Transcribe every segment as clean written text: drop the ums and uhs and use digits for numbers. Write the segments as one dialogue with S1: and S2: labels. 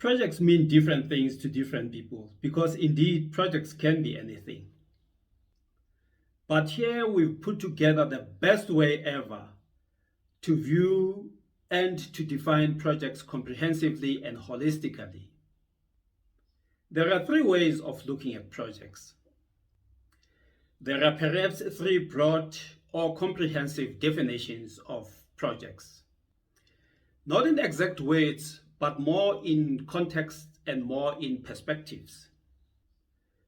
S1: Projects mean different things to different people because indeed projects can be anything. But here we've put together the best way ever to view and to define projects comprehensively and holistically. There are three ways of looking at projects. There are perhaps three broad or comprehensive definitions of projects. Not in exact words, but more in context and more in perspectives.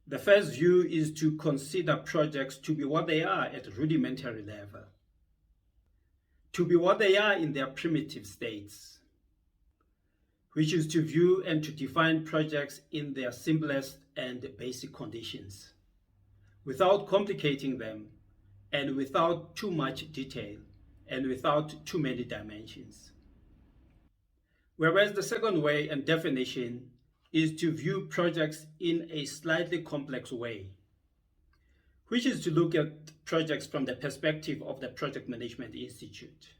S1: The first view is to consider projects to be what they are at rudimentary level, to be what they are in their primitive states, which is to view and to define projects in their simplest and basic conditions, without complicating them and without too much detail and without too many dimensions. Whereas the second way and definition is to view projects in a slightly complex way, which is to look at projects from the perspective of the Project Management Institute.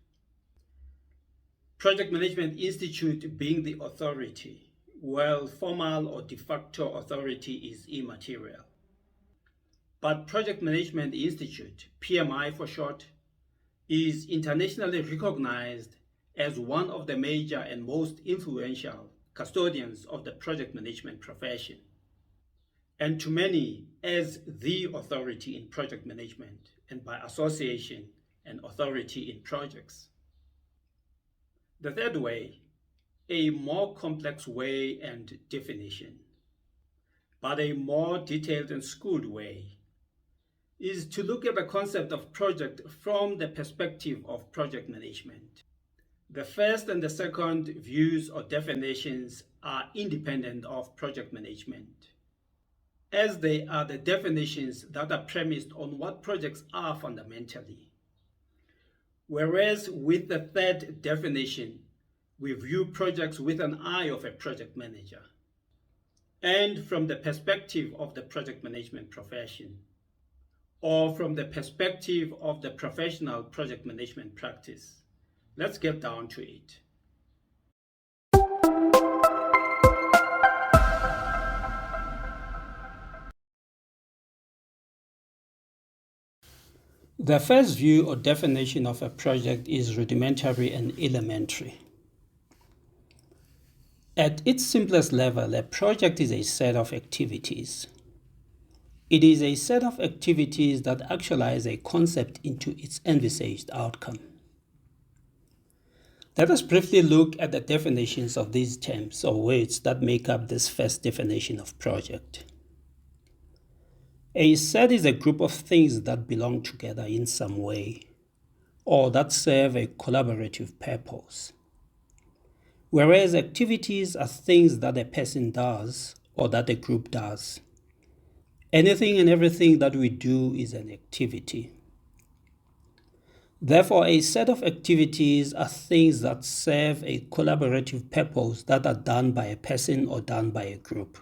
S1: Project Management Institute being the authority, while formal or de facto authority is immaterial. But Project Management Institute, PMI for short, is internationally recognized as one of the major and most influential custodians of the project management profession, and to many as the authority in project management and by association an authority in projects. The third way, a more complex way and definition, but a more detailed and schooled way, is to look at the concept of project from the perspective of project management. The first and the second views or definitions are independent of project management, as they are the definitions that are premised on what projects are fundamentally. Whereas with the third definition, we view projects with an eye of a project manager and from the perspective of the project management profession, or from the perspective of the professional project management practice. Let's get down to it. The first view or definition of a project is rudimentary and elementary. At its simplest level, a project is a set of activities. It is a set of activities that actualize a concept into its envisaged outcome. Let us briefly look at the definitions of these terms or words that make up this first definition of project. A set is a group of things that belong together in some way, or that serve a collaborative purpose. Whereas activities are things that a person does or that a group does. Anything and everything that we do is an activity. Therefore, a set of activities are things that serve a collaborative purpose that are done by a person or done by a group.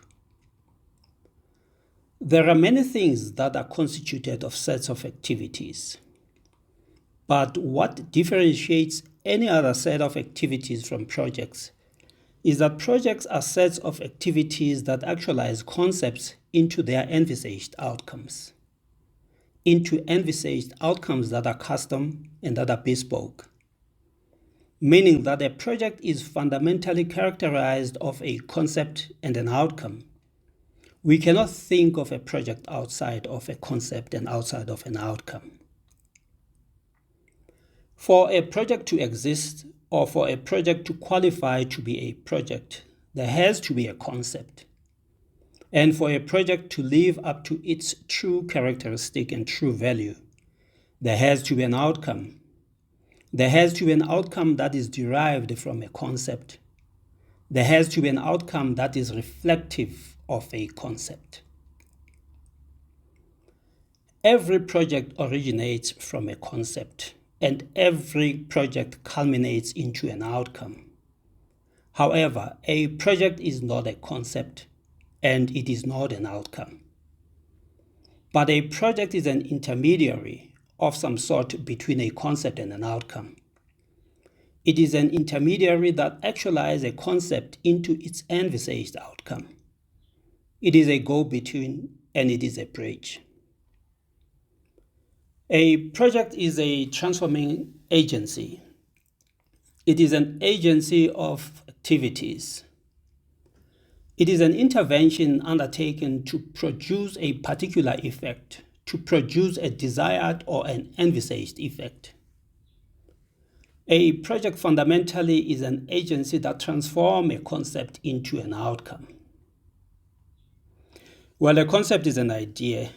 S1: There are many things that are constituted of sets of activities. But what differentiates any other set of activities from projects is that projects are sets of activities that actualize concepts into their envisaged outcomes. Into envisaged outcomes that are custom and that are bespoke, meaning that a project is fundamentally characterized of a concept and an outcome. We cannot think of a project outside of a concept and outside of an outcome. For a project to exist or for a project to qualify to be a project, there has to be a concept. And for a project to live up to its true characteristic and true value, there has to be an outcome. There has to be an outcome that is derived from a concept. There has to be an outcome that is reflective of a concept. Every project originates from a concept, and every project culminates into an outcome. However, a project is not a concept, and it is not an outcome. But a project is an intermediary of some sort between a concept and an outcome. It is an intermediary that actualizes a concept into its envisaged outcome. It is a go-between and it is a bridge. A project is a transforming agency. It is an agency of activities. It is an intervention undertaken to produce a particular effect, to produce a desired or an envisaged effect. A project fundamentally is an agency that transforms a concept into an outcome. Well, a concept is an idea.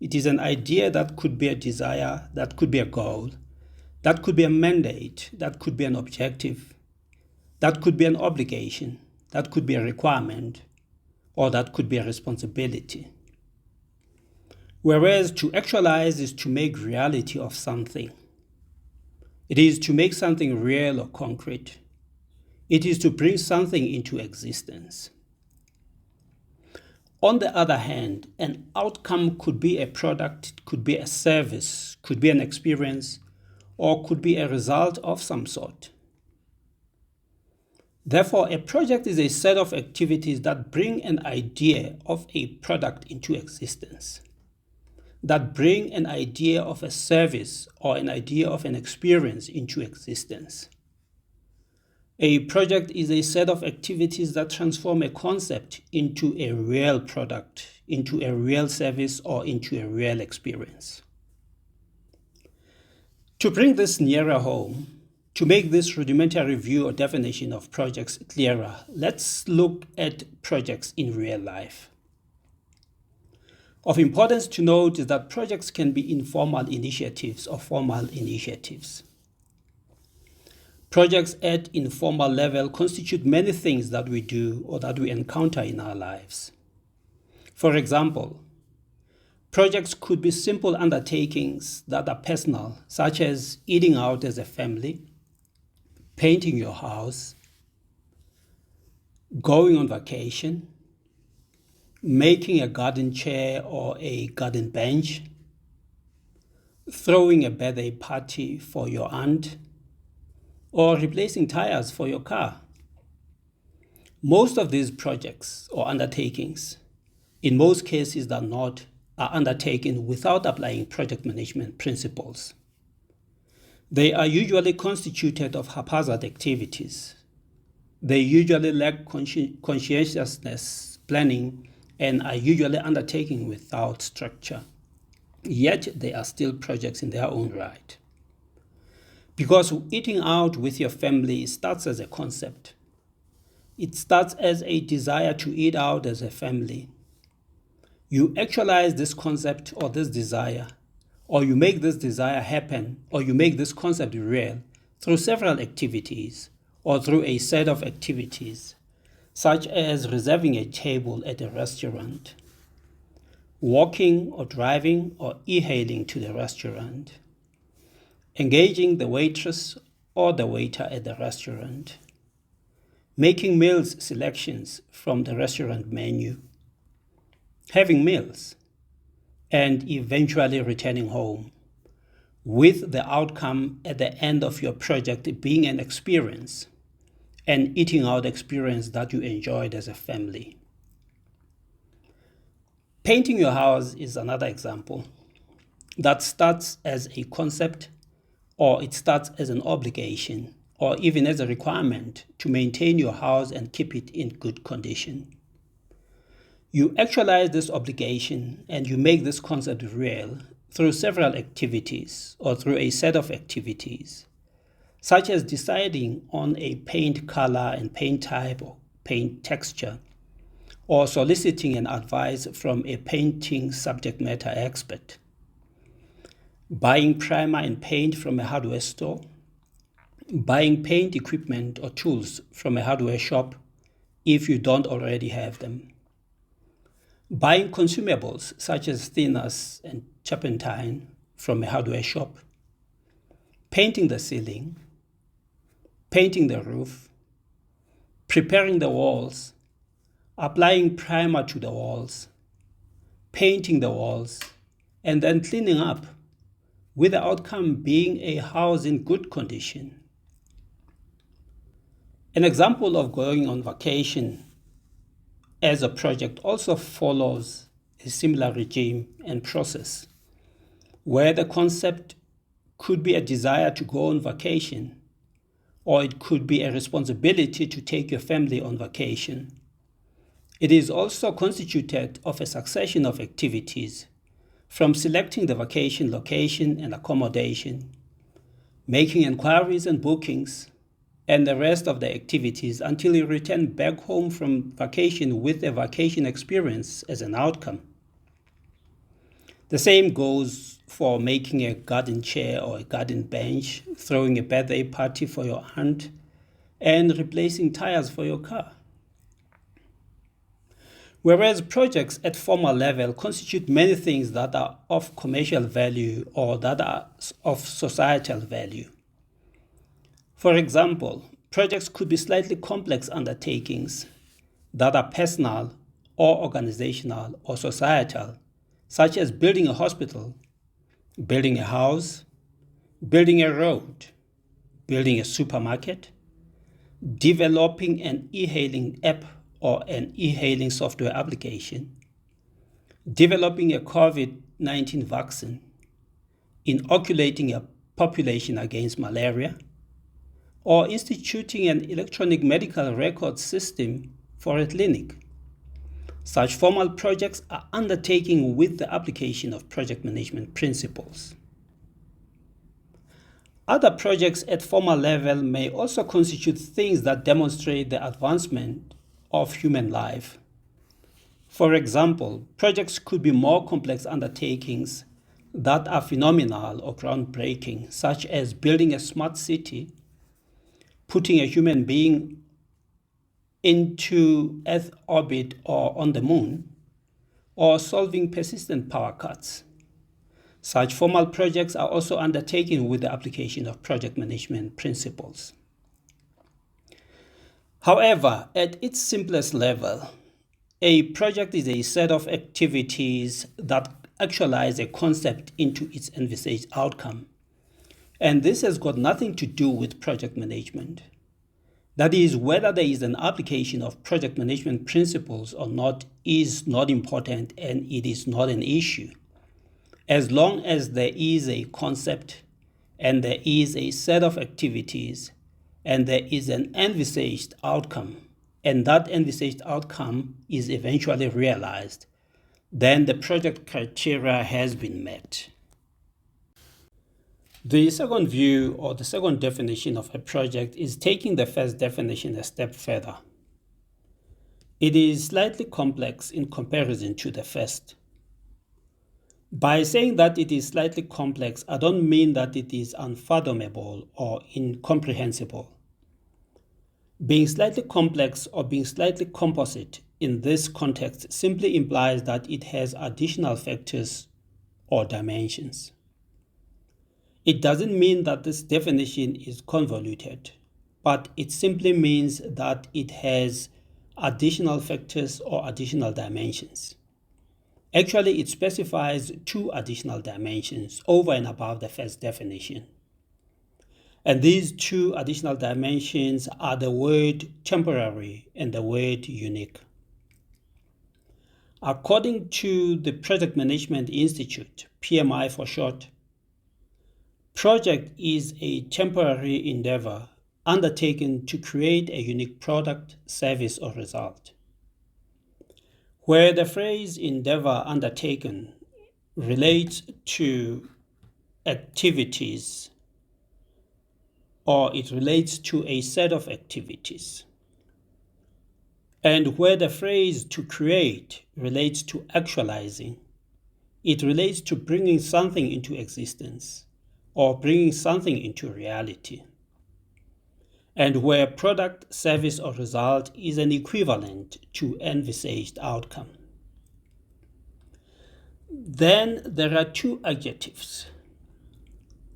S1: It is an idea that could be a desire, that could be a goal, that could be a mandate, that could be an objective, that could be an obligation, that could be a requirement, or that could be a responsibility. Whereas to actualize is to make reality of something. It is to make something real or concrete. It is to bring something into existence. On the other hand, an outcome could be a product, could be a service, could be an experience, or could be a result of some sort. Therefore, a project is a set of activities that bring an idea of a product into existence, that bring an idea of a service or an idea of an experience into existence. A project is a set of activities that transform a concept into a real product, into a real service, or into a real experience. To bring this nearer home, to make this rudimentary view or definition of projects clearer, let's look at projects in real life. Of importance to note is that projects can be informal initiatives or formal initiatives. Projects at informal level constitute many things that we do or that we encounter in our lives. For example, projects could be simple undertakings that are personal, such as eating out as a family, painting your house, going on vacation, making a garden chair or a garden bench, throwing a birthday party for your aunt, or replacing tires for your car. Most of these projects or undertakings, in most cases are not, are undertaken without applying project management principles. They are usually constituted of haphazard activities. They usually lack conscientiousness, planning, and are usually undertaken without structure. Yet they are still projects in their own right. Because eating out with your family starts as a concept. It starts as a desire to eat out as a family. You actualize this concept or this desire, or you make this desire happen, or you make this concept real through several activities or through a set of activities, such as reserving a table at a restaurant, walking or driving or e-hailing to the restaurant, engaging the waitress or the waiter at the restaurant, making meals selections from the restaurant menu, having meals, and eventually returning home, with the outcome at the end of your project being an experience, an eating out experience that you enjoyed as a family. Painting your house is another example that starts as a concept, or it starts as an obligation, or even as a requirement to maintain your house and keep it in good condition. You actualize this obligation and you make this concept real through several activities or through a set of activities, such as deciding on a paint color and paint type or paint texture, or soliciting an advice from a painting subject matter expert, buying primer and paint from a hardware store, buying paint equipment or tools from a hardware shop if you don't already have them, buying consumables such as thinners and turpentine from a hardware shop, painting the ceiling, painting the roof, preparing the walls, applying primer to the walls, painting the walls, and then cleaning up, with the outcome being a house in good condition. An example of going on vacation as a project also follows a similar regime and process, where the concept could be a desire to go on vacation, or it could be a responsibility to take your family on vacation. It is also constituted of a succession of activities, from selecting the vacation location and accommodation, making inquiries and bookings, and the rest of the activities until you return back home from vacation with a vacation experience as an outcome. The same goes for making a garden chair or a garden bench, throwing a birthday party for your aunt, and replacing tires for your car. Whereas projects at formal level constitute many things that are of commercial value or that are of societal value. For example, projects could be slightly complex undertakings that are personal or organizational or societal, such as building a hospital, building a house, building a road, building a supermarket, developing an e-hailing app or an e-hailing software application, developing a COVID-19 vaccine, inoculating a population against malaria, or instituting an electronic medical record system for a clinic. Such formal projects are undertaken with the application of project management principles. Other projects at formal level may also constitute things that demonstrate the advancement of human life. For example, projects could be more complex undertakings that are phenomenal or groundbreaking, such as building a smart city, putting a human being into Earth orbit or on the moon, or solving persistent power cuts. Such formal projects are also undertaken with the application of project management principles. However, at its simplest level, a project is a set of activities that actualize a concept into its envisaged outcome. And this has got nothing to do with project management. That is, whether there is an application of project management principles or not is not important, and it is not an issue. As long as there is a concept and there is a set of activities and there is an envisaged outcome, and that envisaged outcome is eventually realized, then the project criteria has been met. The second view, or the second definition of a project, is taking the first definition a step further. It is slightly complex in comparison to the first. By saying that it is slightly complex, I don't mean that it is unfathomable or incomprehensible. Being slightly complex or being slightly composite in this context simply implies that it has additional factors or dimensions. It doesn't mean that this definition is convoluted, but it simply means that it has additional factors or additional dimensions. Actually, it specifies two additional dimensions over and above the first definition. And these two additional dimensions are the word temporary and the word unique. According to the Project Management Institute, PMI for short, project is a temporary endeavor undertaken to create a unique product, service, or result. Where the phrase endeavor undertaken relates to activities, or it relates to a set of activities, and where the phrase to create relates to actualizing, it relates to bringing something into existence or bringing something into reality, and where product, service, or result is an equivalent to envisaged outcome. Then there are two adjectives.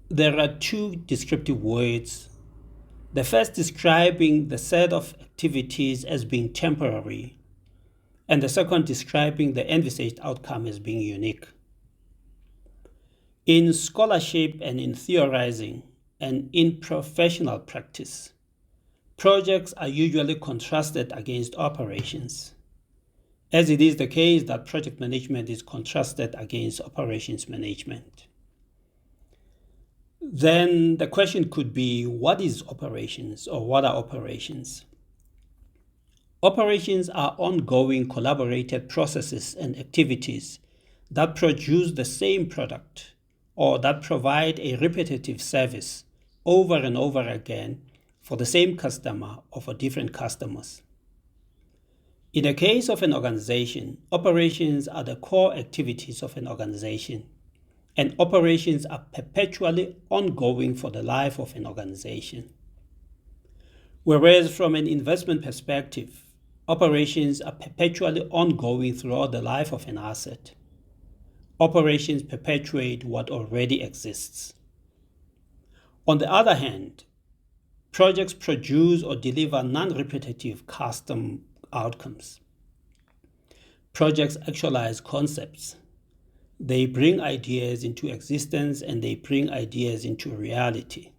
S1: There are two descriptive words. The first describing the set of activities as being temporary, and the second describing the envisaged outcome as being unique. In scholarship and in theorizing and in professional practice, projects are usually contrasted against operations, as it is the case that project management is contrasted against operations management. Then the question could be, what is operations, or what are operations? Operations are ongoing collaborated processes and activities that produce the same product or that provide a repetitive service over and over again for the same customer or for different customers. In the case of an organization, operations are the core activities of an organization, and operations are perpetually ongoing for the life of an organization. Whereas from an investment perspective, operations are perpetually ongoing throughout the life of an asset. Operations perpetuate what already exists. On the other hand, projects produce or deliver non-repetitive custom outcomes. Projects actualize concepts. They bring ideas into existence and they bring ideas into reality.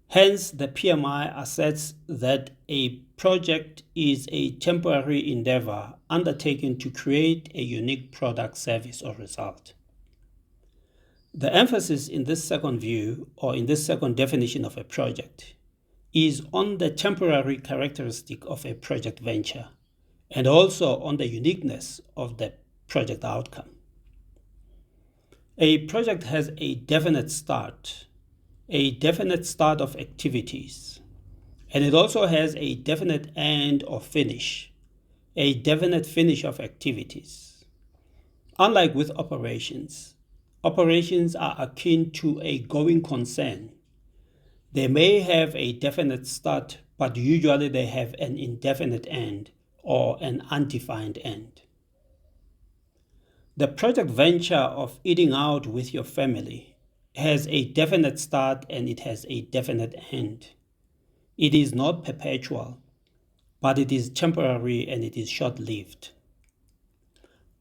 S1: Hence, the PMI asserts that a project is a temporary endeavor undertaken to create a unique product, service, or result. The emphasis in this second view, or in this second definition of a project, is on the temporary characteristic of a project venture and also on the uniqueness of the project outcome. A project has a definite start of activities, and it also has a definite end or finish, a definite finish of activities. Unlike with operations, operations are akin to a going concern. They may have a definite start, but usually they have an indefinite end or an undefined end. The project venture of eating out with your family has a definite start and it has a definite end. It is not perpetual, but it is temporary and it is short-lived.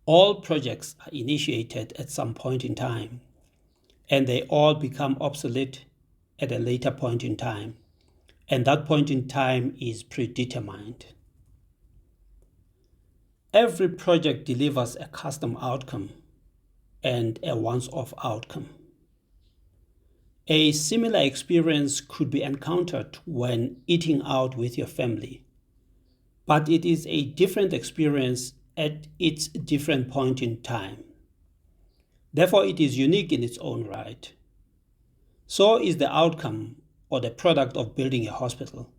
S1: All projects are initiated at some point in time, and they all become obsolete at a later point in time, and that point in time is predetermined. Every project delivers a custom outcome and a once-off outcome. A similar experience could be encountered when eating out with your family, but it is a different experience at its different point in time. Therefore, it is unique in its own right. So is the outcome or the product of building a hospital.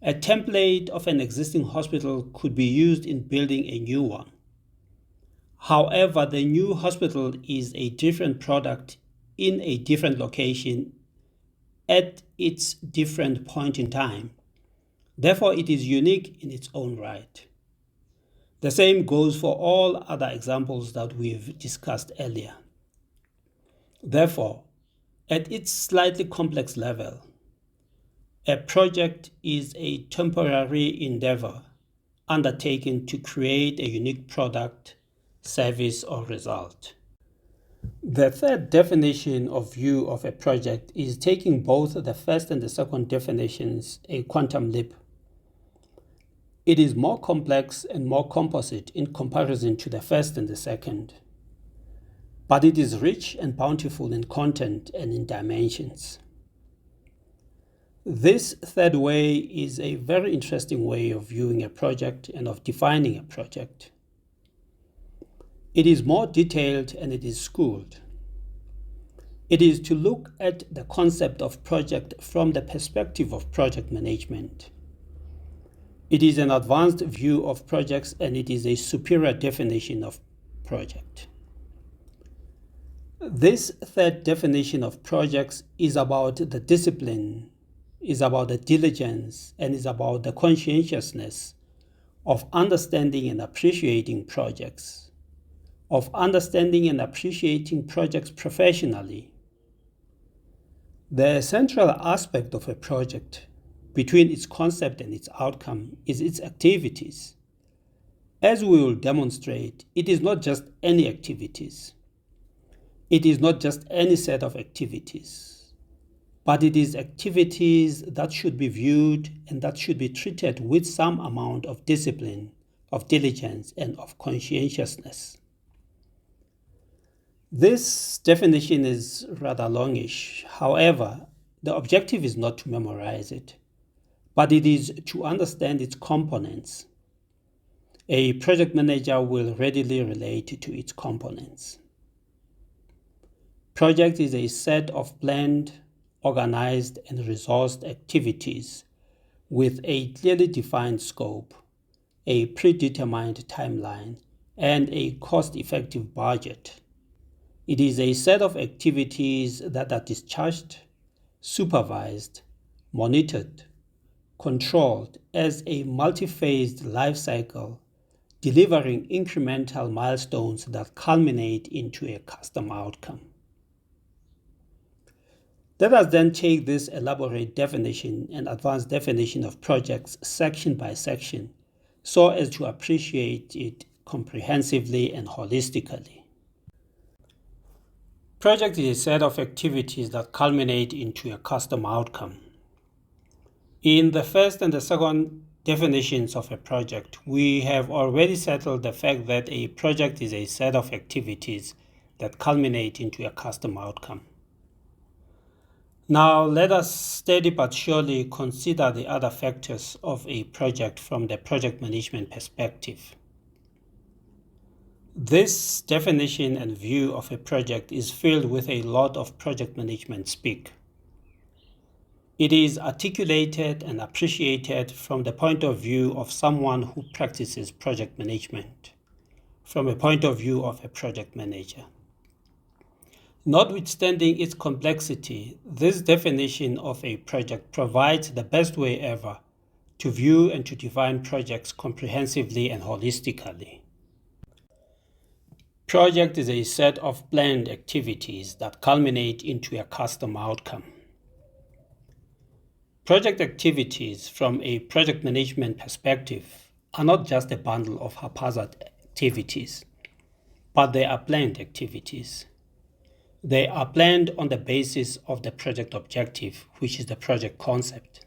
S1: A template of an existing hospital could be used in building a new one. However, the new hospital is a different product in a different location at its different point in time. Therefore, it is unique in its own right. The same goes for all other examples that we've discussed earlier. Therefore, at its slightly complex level, a project is a temporary endeavor undertaken to create a unique product, service, or result. The third definition of view of a project is taking both the first and the second definitions a quantum leap. It is more complex and more composite in comparison to the first and the second, but it is rich and bountiful in content and in dimensions. This third way is a very interesting way of viewing a project and of defining a project. It is more detailed and it is schooled. It is to look at the concept of project from the perspective of project management. It is an advanced view of projects and it is a superior definition of project. This third definition of projects is about the discipline, is about the diligence, and is about the conscientiousness of understanding and appreciating projects, of understanding and appreciating projects professionally. The central aspect of a project between its concept and its outcome is its activities. As we will demonstrate, it is not just any activities. It is not just any set of activities. but it is activities that should be viewed and that should be treated with some amount of discipline, of diligence, and of conscientiousness. This definition is rather longish. However, the objective is not to memorize it, but it is to understand its components. A project manager will readily relate to its components. Project is a set of planned, organized, and resourced activities with a clearly defined scope, a predetermined timeline, and a cost-effective budget. It is a set of activities that are discharged, supervised, monitored, controlled as a multi-phased life cycle, delivering incremental milestones that culminate into a custom outcome. Let us then take this elaborate definition and advanced definition of projects section by section so as to appreciate it comprehensively and holistically. Project is a set of activities that culminate into a custom outcome. In the first and the second definitions of a project, we have already settled the fact that a project is a set of activities that culminate into a custom outcome. Now let us steadily but surely consider the other factors of a project from the project management perspective. This definition and view of a project is filled with a lot of project management speak. It is articulated and appreciated from the point of view of someone who practices project management, from a point of view of a project manager. Notwithstanding its complexity, this definition of a project provides the best way ever to view and to define projects comprehensively and holistically. Project is a set of planned activities that culminate into a custom outcome. Project activities from a project management perspective are not just a bundle of haphazard activities, but they are planned activities. They are planned on the basis of the project objective, which is the project concept.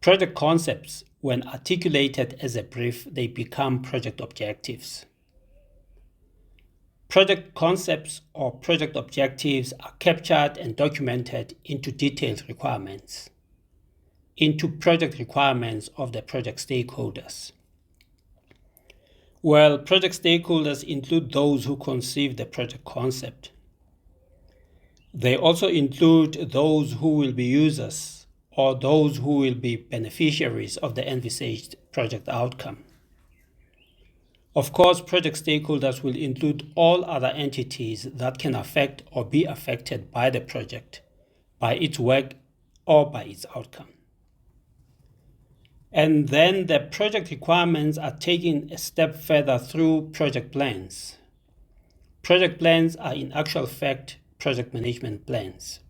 S1: Project concepts, when articulated as a brief, they become project objectives. Project concepts or project objectives are captured and documented into detailed requirements, into project requirements of the project stakeholders. Well, project stakeholders include those who conceive the project concept. They also include those who will be users or those who will be beneficiaries of the envisaged project outcome. Of course, project stakeholders will include all other entities that can affect or be affected by the project, by its work, or by its outcome. And then the project requirements are taken a step further through project plans. Project plans are in actual fact project management plans.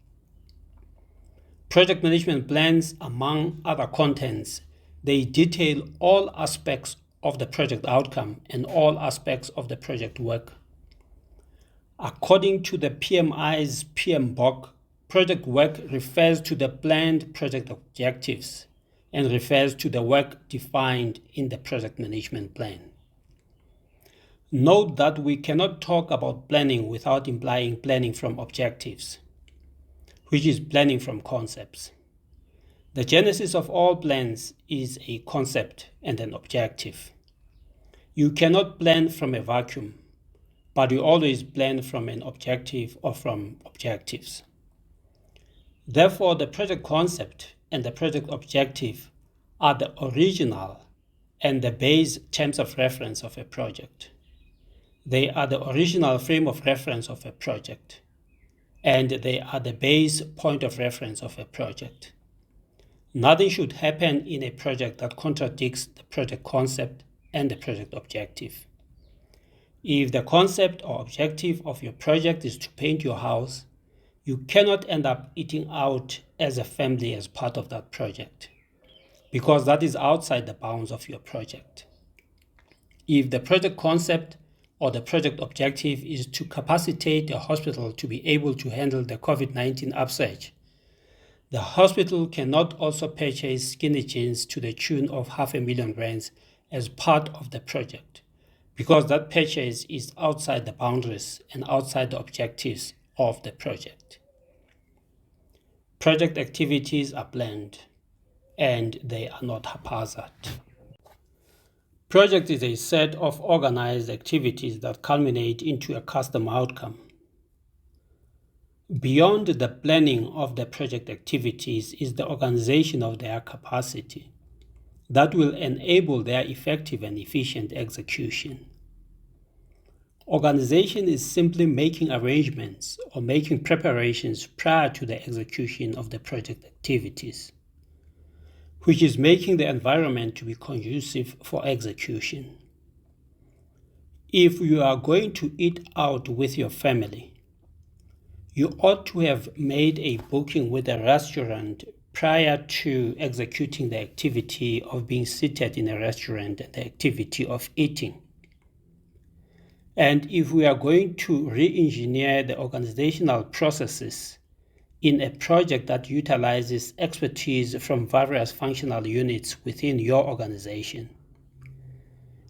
S1: Project management plans, among other contents, they detail all aspects of the project outcome and all aspects of the project work. According to the PMI's PMBoK, project work refers to the planned project objectives and refers to the work defined in the project management plan. Note that we cannot talk about planning without implying planning from objectives, which is planning from concepts. The genesis of all plans is a concept and an objective. You cannot plan from a vacuum, but you always plan from an objective or from objectives. Therefore, the project concept and the project objective are the original and the base terms of reference of a project. They are the original frame of reference of a project, and they are the base point of reference of a project. Nothing should happen in a project that contradicts the project concept and the project objective. If the concept or objective of your project is to paint your house, you cannot end up eating out as a family as part of that project, because that is outside the bounds of your project. If the project concept or the project objective is to capacitate a hospital to be able to handle the COVID-19 upsurge, The hospital cannot also purchase skinny jeans to the tune of R500,000 as part of the project, because that purchase is outside the boundaries and outside the objectives of the project. Project activities are planned and they are not haphazard. Project is a set of organized activities that culminate into a custom outcome. Beyond the planning of the project activities is the organization of their capacity that will enable their effective and efficient execution. Organization is simply making arrangements or making preparations prior to the execution of the project activities, which is making the environment to be conducive for execution. If you are going to eat out with your family, you ought to have made a booking with a restaurant prior to executing the activity of being seated in a restaurant and the activity of eating. And if we are going to re-engineer the organizational processes in a project that utilizes expertise from various functional units within your organization,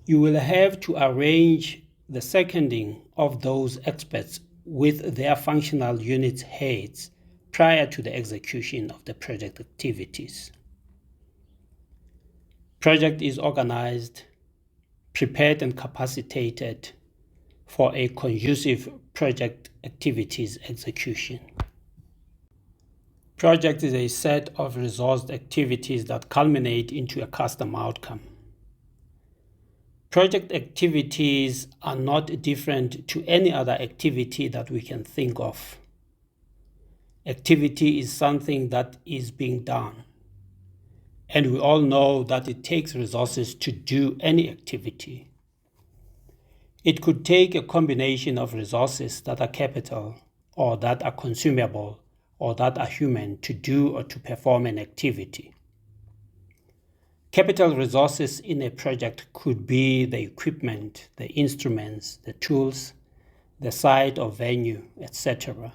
S1: you will have to arrange the seconding of those experts with their functional unit heads prior to the execution of the project activities. Project is organized, prepared and capacitated for a conducive project activities execution. Project is a set of resourced activities that culminate into a custom outcome. Project activities are not different to any other activity that we can think of. Activity is something that is being done, and we all know that it takes resources to do any activity. It could take a combination of resources that are capital, or that are consumable, or that are human to do or to perform an activity. Capital resources in a project could be the equipment, the instruments, the tools, the site or venue, etc.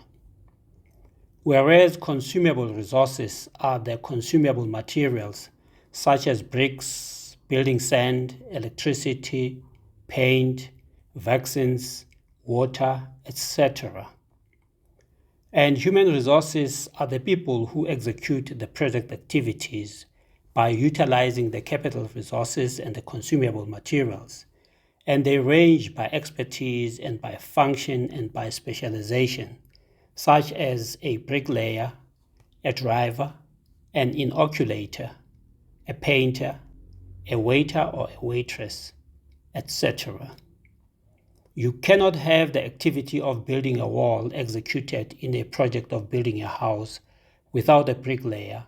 S1: Whereas consumable resources are the consumable materials such as bricks, building sand, electricity, paint, vaccines, water, etc. And human resources are the people who execute the project activities by utilizing the capital resources and the consumable materials, and they range by expertise and by function and by specialization, such as a bricklayer, a driver, an inoculator, a painter, a waiter or a waitress, etc. You cannot have the activity of building a wall executed in a project of building a house without a bricklayer,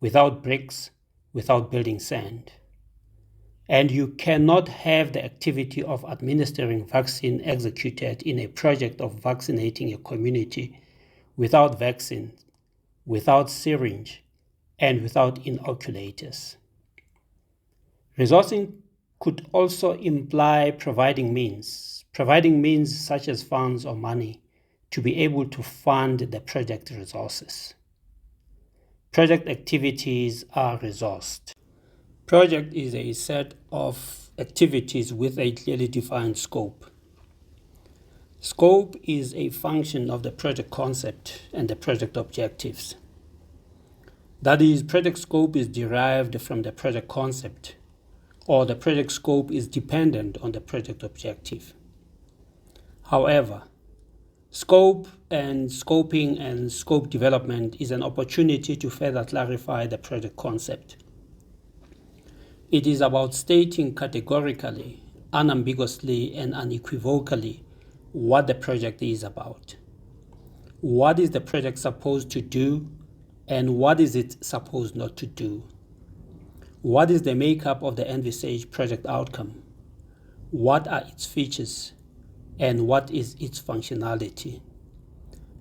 S1: without bricks, without building sand. And you cannot have the activity of administering vaccine executed in a project of vaccinating a community without vaccines, without syringe, and without inoculators. Resourcing could also imply providing means such as funds or money to be able to fund the project resources. Project activities are resourced. Project is a set of activities with a clearly defined scope. Scope is a function of the project concept and the project objectives. That is, project scope is derived from the project concept, or the project scope is dependent on the project objective. However, scope and scoping and scope development is an opportunity to further clarify the project concept. It is about stating categorically, unambiguously, and unequivocally what the project is about. What is the project supposed to do, and what is it supposed not to do? What is the makeup of the envisaged project outcome? What are its features, and what is its functionality?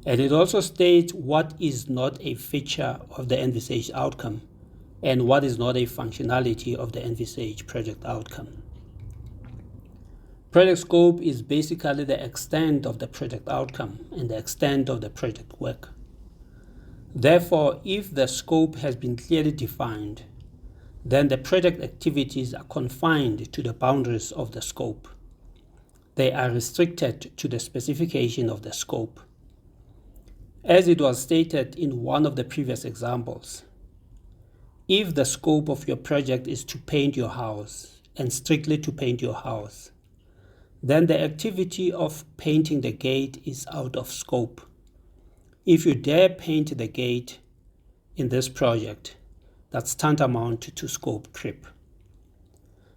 S1: And it also states what is not a feature of the envisaged outcome and what is not a functionality of the envisaged project outcome. Project scope is basically the extent of the project outcome and the extent of the project work. Therefore, if the scope has been clearly defined, then the project activities are confined to the boundaries of the scope. They are restricted to the specification of the scope. As it was stated in one of the previous examples, if the scope of your project is to paint your house, and strictly to paint your house, then the activity of painting the gate is out of scope. If you dare paint the gate in this project, that's tantamount to scope creep.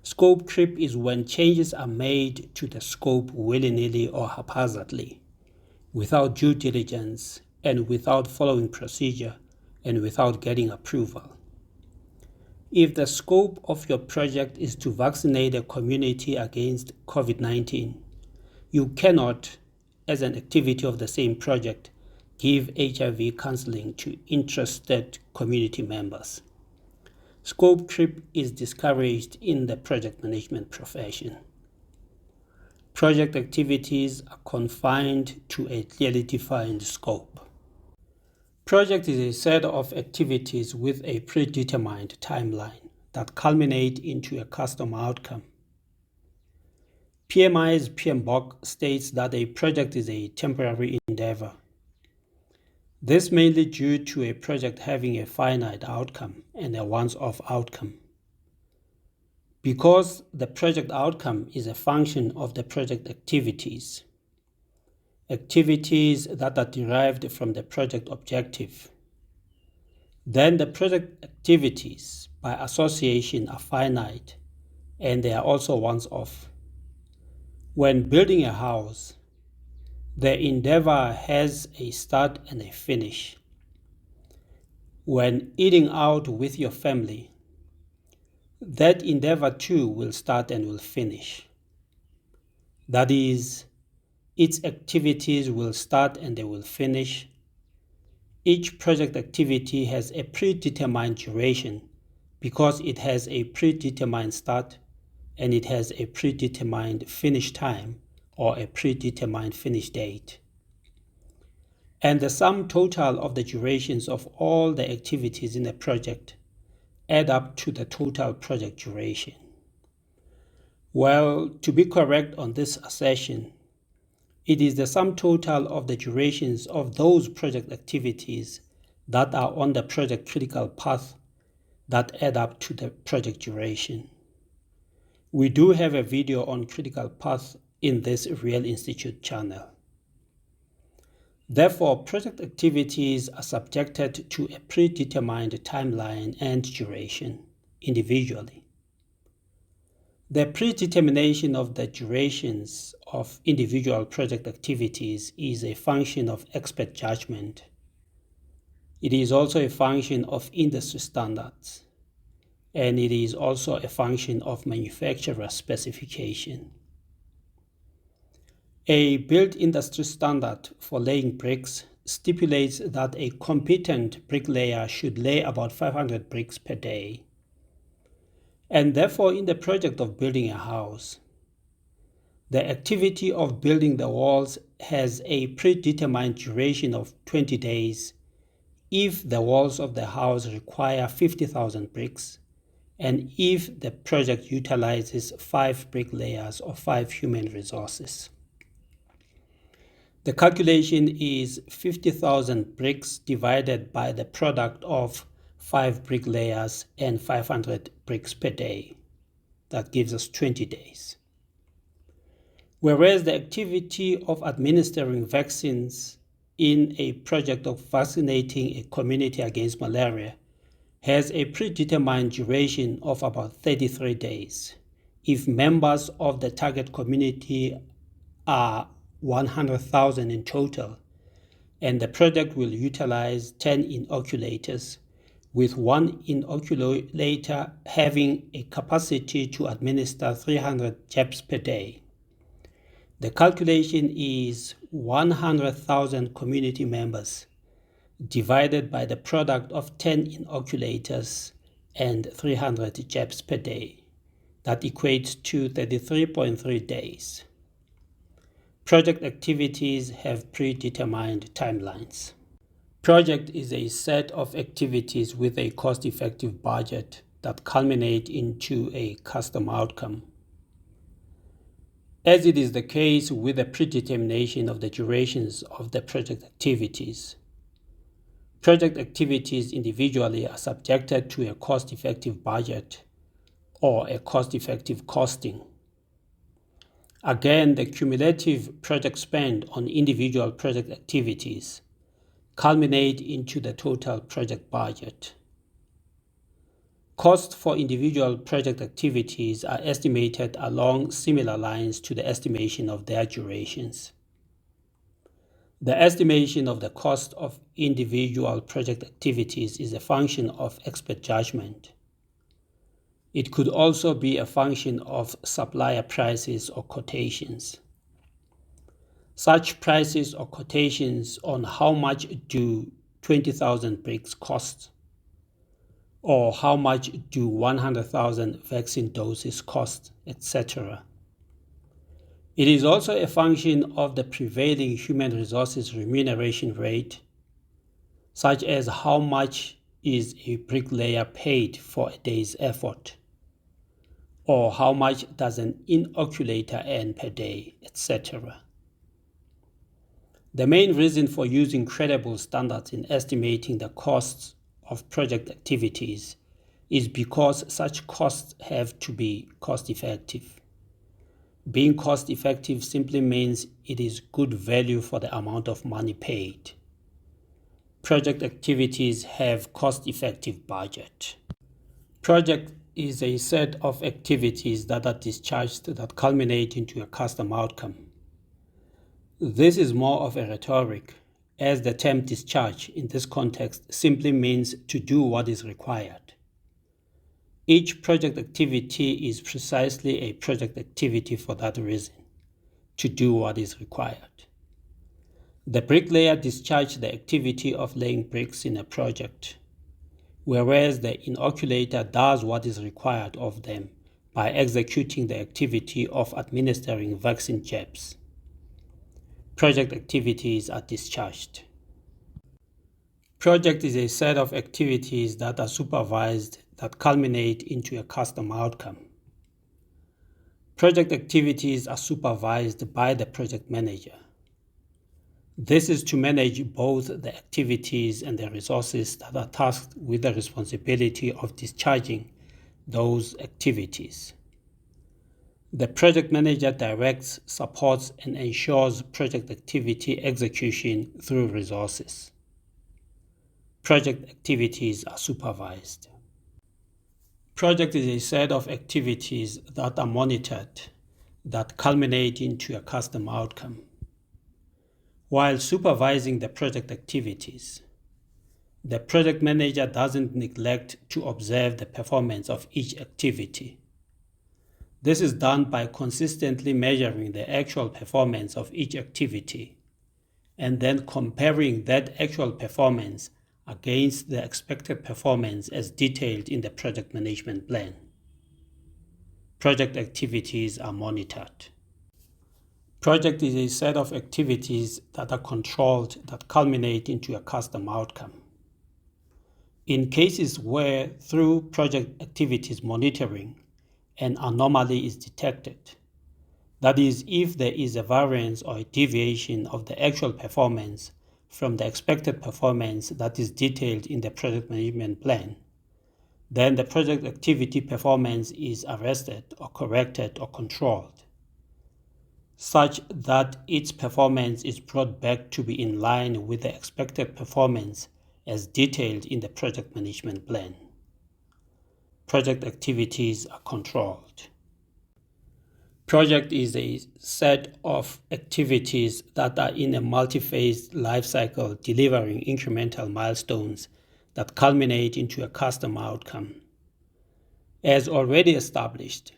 S1: Scope creep is when changes are made to the scope willy-nilly or haphazardly, without due diligence and without following procedure and without getting approval. If the scope of your project is to vaccinate a community against COVID-19, you cannot, as an activity of the same project, give HIV counseling to interested community members. Scope creep is discouraged in the project management profession. Project activities are confined to a clearly defined scope. Project is a set of activities with a predetermined timeline that culminate into a custom outcome. PMI's PMBoK states that a project is a temporary endeavor. This mainly due to a project having a finite outcome and a once-off outcome. Because the project outcome is a function of the project activities that are derived from the project objective, then the project activities by association are finite and they are also once-off. When building a house, the endeavor has a start and a finish. When eating out with your family, that endeavor too will start and will finish. That is, its activities will start and they will finish. Each project activity has a predetermined duration because it has a predetermined start and it has a predetermined finish time or a predetermined finish date. And the sum total of the durations of all the activities in a project add up to the total project duration. Well, to be correct on this assertion, it is the sum total of the durations of those project activities that are on the project critical path that add up to the project duration. We do have a video on critical path in this Real Institute channel. Therefore, project activities are subjected to a predetermined timeline and duration individually. The predetermination of the durations of individual project activities is a function of expert judgment. It is also a function of industry standards, and it is also a function of manufacturer specification. A built industry standard for laying bricks stipulates that a competent bricklayer should lay about 500 bricks per day. And therefore, in the project of building a house, the activity of building the walls has a predetermined duration of 20 days if the walls of the house require 50,000 bricks and if the project utilizes 5 bricklayers or 5 human resources. The calculation is 50,000 bricks divided by the product of 5 bricklayers and 500 bricks per day. That gives us 20 days. Whereas the activity of administering vaccines in a project of vaccinating a community against malaria has a predetermined duration of about 33 days if members of the target community are 100,000 in total, and the project will utilize 10 inoculators, with one inoculator having a capacity to administer 300 jabs per day. The calculation is 100,000 community members divided by the product of 10 inoculators and 300 jabs per day. That equates to 33.3 days. Project activities have predetermined timelines. Project is a set of activities with a cost-effective budget that culminate into a custom outcome. As it is the case with the predetermination of the durations of the project activities, project activities individually are subjected to a cost-effective budget or a cost-effective costing. Again, the cumulative project spend on individual project activities culminate into the total project budget. Costs for individual project activities are estimated along similar lines to the estimation of their durations. The estimation of the cost of individual project activities is a function of expert judgment. It could also be a function of supplier prices or quotations. Such prices or quotations on how much do 20,000 bricks cost, or how much do 100,000 vaccine doses cost, etc. It is also a function of the prevailing human resources remuneration rate, such as how much is a bricklayer paid for a day's effort, or how much does an inoculator earn per day, etc. The main reason for using credible standards in estimating the costs of project activities is because such costs have to be cost-effective. Being cost-effective simply means it is good value for the amount of money paid. Project activities have cost-effective budget. Project is a set of activities that are discharged that culminate into a custom outcome. This is more of a rhetoric, as the term discharge in this context simply means to do what is required. Each project activity is precisely a project activity for that reason, to do what is required. The bricklayer discharges the activity of laying bricks in a project, whereas the inoculator does what is required of them by executing the activity of administering vaccine jabs. Project activities are discharged. Project is a set of activities that are supervised that culminate into a custom outcome. Project activities are supervised by the project manager. This is to manage both the activities and the resources that are tasked with the responsibility of discharging those activities. The project manager directs, supports, and ensures project activity execution through resources. Project activities are supervised. Project is a set of activities that are monitored that culminate into a custom outcome. While supervising the project activities, the project manager doesn't neglect to observe the performance of each activity. This is done by consistently measuring the actual performance of each activity and then comparing that actual performance against the expected performance as detailed in the project management plan. Project activities are monitored. Project is a set of activities that are controlled that culminate into a custom outcome. In cases where, through project activities monitoring, an anomaly is detected, that is, if there is a variance or a deviation of the actual performance from the expected performance that is detailed in the project management plan, then the project activity performance is arrested or corrected or controlled, such that its performance is brought back to be in line with the expected performance as detailed in the project management plan. Project activities are controlled. Project is a set of activities that are in a multi-phased life cycle delivering incremental milestones that culminate into a custom outcome. As already established,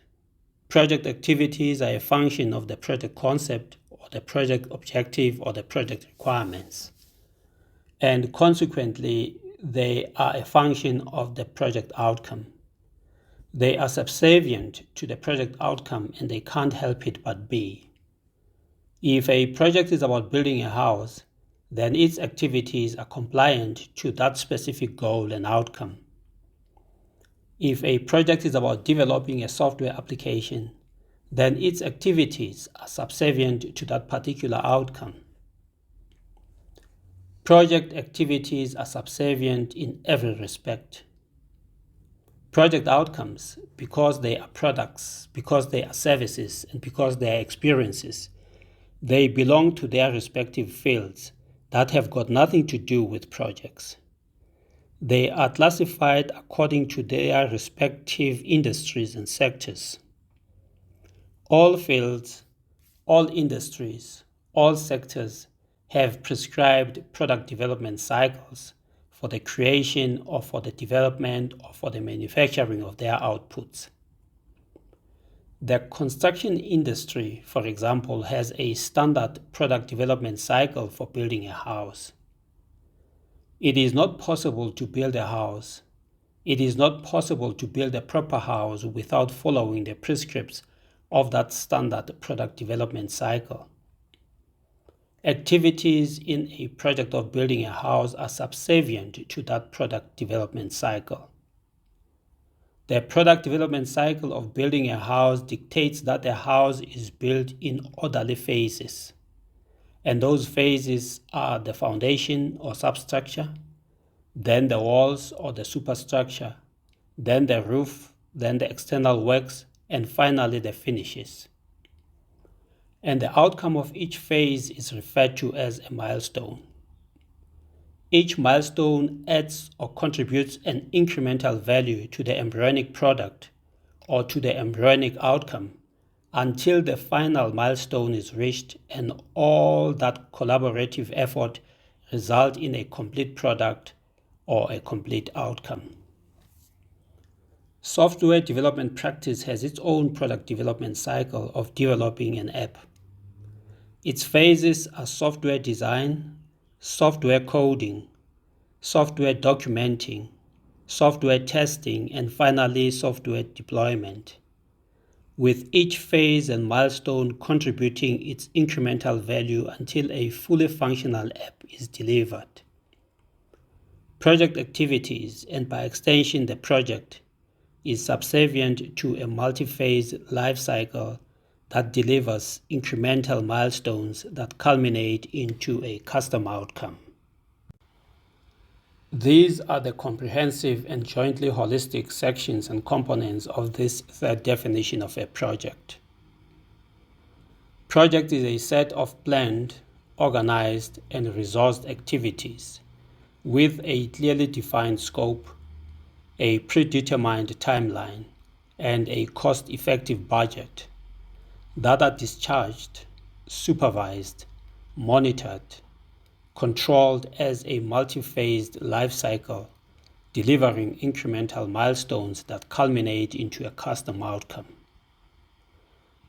S1: project activities are a function of the project concept or the project objective or the project requirements, and consequently, they are a function of the project outcome. They are subservient to the project outcome and they can't help it but be. If a project is about building a house, then its activities are compliant to that specific goal and outcome. If a project is about developing a software application, then its activities are subservient to that particular outcome. Project activities are subservient in every respect. Project outcomes, because they are products, because they are services, and because they are experiences, they belong to their respective fields that have got nothing to do with projects. They are classified according to their respective industries and sectors. All fields, all industries, all sectors have prescribed product development cycles for the creation or for the development or for the manufacturing of their outputs. The construction industry, for example, has a standard product development cycle for building a house. It is not possible to build a house. It is not possible to build a proper house without following the prescripts of that standard product development cycle. Activities in a project of building a house are subservient to that product development cycle. The product development cycle of building a house dictates that a house is built in orderly phases, and those phases are the foundation or substructure, then the walls or the superstructure, then the roof, then the external works, and finally the finishes. And the outcome of each phase is referred to as a milestone. Each milestone adds or contributes an incremental value to the embryonic product or to the embryonic outcome until the final milestone is reached and all that collaborative effort result in a complete product or a complete outcome. Software development practice has its own product development cycle of developing an app. Its phases are software design, software coding, software documenting, software testing, and finally software deployment, with each phase and milestone contributing its incremental value until a fully functional app is delivered. Project activities, and by extension the project, is subservient to a multi-phase life cycle that delivers incremental milestones that culminate into a custom outcome. These are the comprehensive and jointly holistic sections and components of this third definition of a project. Project is a set of planned, organized, and resourced activities with a clearly defined scope, a predetermined timeline, and a cost-effective budget that are discharged, supervised, monitored, controlled as a multi-phased life cycle, delivering incremental milestones that culminate into a custom outcome.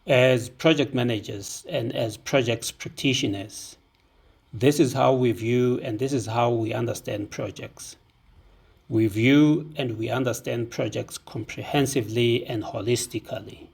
S1: As project managers and as projects practitioners, this is how we view and this is how we understand projects. We view and we understand projects comprehensively and holistically.